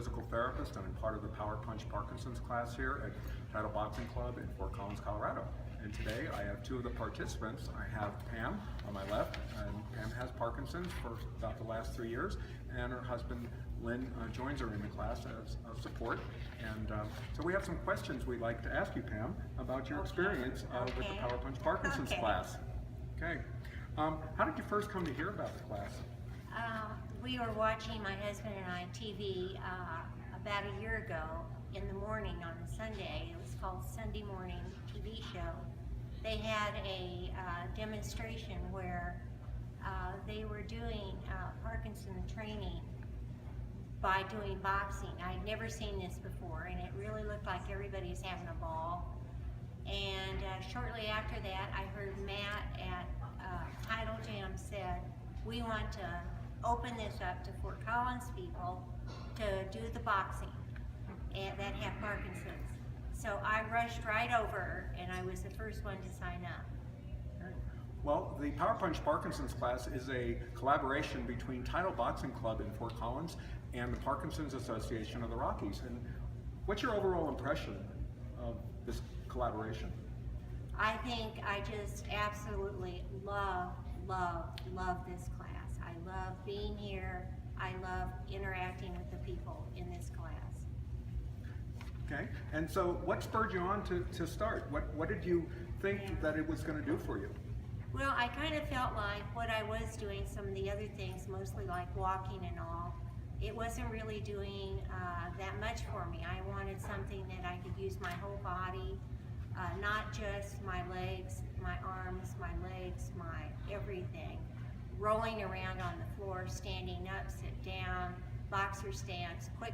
physical therapist, and I'm part of the Power Punch Parkinson's class here at Title Boxing Club in Fort Collins, Colorado. And today I have two of the participants. I have Pam on my left, and Pam has Parkinson's for about the last 3 years, and her husband Lynn joins her in the class as support. And so we have some questions we'd like to ask you, Pam, about your experience with the Power Punch Parkinson's class. Okay. How did you first come to hear about the class? We were watching, my husband and I, TV about a year ago in the morning on a Sunday. It was called Sunday Morning TV Show. They had a demonstration where they were doing Parkinson training by doing boxing. I'd never seen this before, and it really looked like everybody's having a ball. And shortly after that, I heard Matt at Title Gym said, we want to open this up to Fort Collins people to do the boxing that have Parkinson's. So I rushed right over, and I was the first one to sign up. Well, the Power Punch Parkinson's class is a collaboration between Title Boxing Club in Fort Collins and the Parkinson's Association of the Rockies. And what's your overall impression of this collaboration? I think I just absolutely love this class. I love being here. I love interacting with the people in this class. Okay, and so what spurred you on to start? What did you think that it was going to do for you? Well, I kind of felt like what I was doing, some of the other things, mostly like walking and all, it wasn't really doing that much for me. I wanted something that I could use my whole body, not just my legs, my arms, my legs, my everything. Rolling around on the floor, standing up, sit down, boxer stance, quick.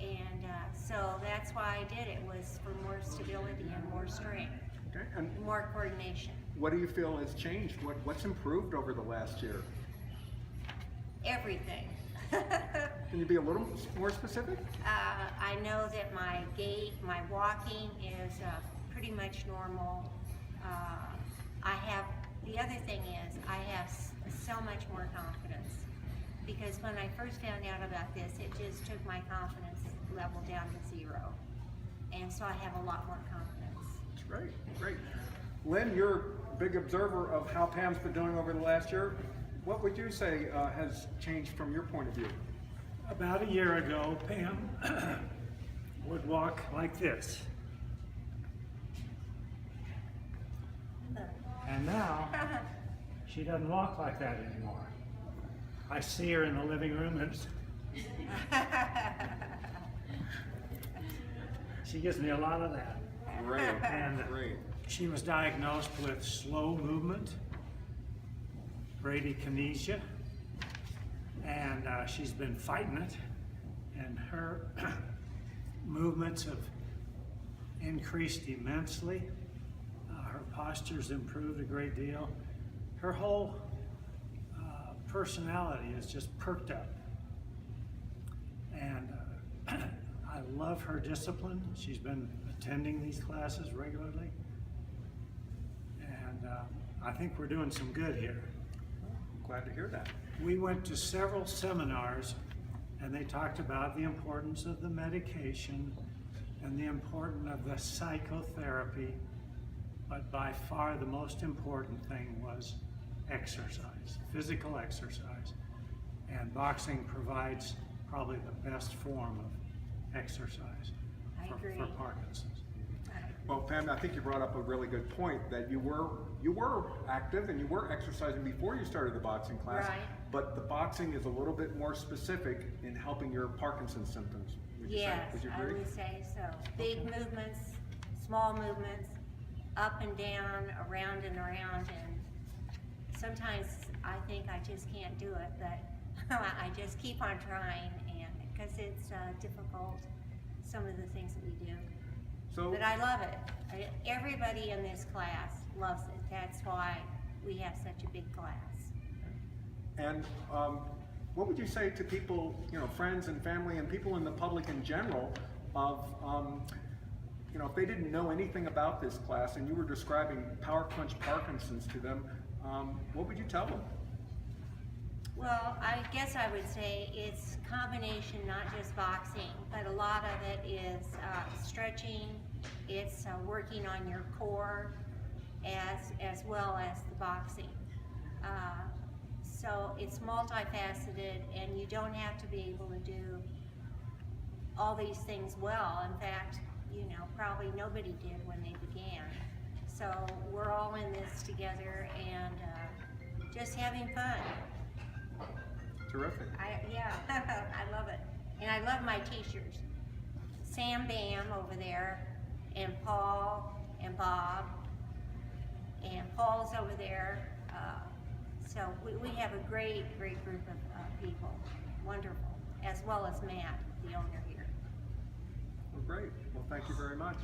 And so that's why I did it, was for more stability and more strength, and more coordination. What do you feel has changed? What's improved over the last year? Everything. Can you be a little more specific? I know that my gait, my walking is pretty much normal. The other thing is I have so much more confidence, because when I first found out about this, it just took my confidence level down to 0. And so I have a lot more confidence. That's great. Lynn, you're a big observer of how Pam's been doing over the last year. What would you say has changed from your point of view? About a year ago, Pam would walk like this. And now, she doesn't walk like that anymore. I see her in the living room and she gives me a lot of that. Great. She was diagnosed with slow movement, bradykinesia, and she's been fighting it, and her movements have increased immensely. Her posture's improved a great deal. Her whole personality is just perked up. And I love her discipline. She's been attending these classes regularly. And I think we're doing some good here. Glad to hear that. We went to several seminars, and they talked about the importance of the medication and the importance of the psychotherapy, but by far the most important thing was exercise, physical exercise. And boxing provides probably the best form of exercise for Parkinson's. Well, Pam, I think you brought up a really good point, that you were active and you were exercising before you started the boxing class, Right. But the boxing is a little bit more specific in helping your Parkinson's symptoms. Would you Yes, say? Would you I agree? would say so. Big movements, small movements, up and down, around and around, and sometimes I think I just can't do it, but I just keep on trying, and because it's difficult, some of the things that we do. But I love it. Everybody in this class loves it. That's why we have such a big class. And what would you say to people, friends and family and people in the public in general, of if they didn't know anything about this class and you were describing Power Punch Parkinson's to them, what would you tell them? Well, I guess I would say it's combination, not just boxing, but a lot of it is stretching. It's working on your core as well as the boxing. So it's multifaceted, and you don't have to be able to do all these things well. In fact, you know, probably nobody did when they began. So we're all in this together and just having fun. Terrific. Yeah, I love it. And I love my t-shirts. Sam Bam over there, and Paul, and Bob, and Paul's over there. So we have a great group of people. Wonderful. As well as Matt, the owner here. Well, great. Well, thank you very much.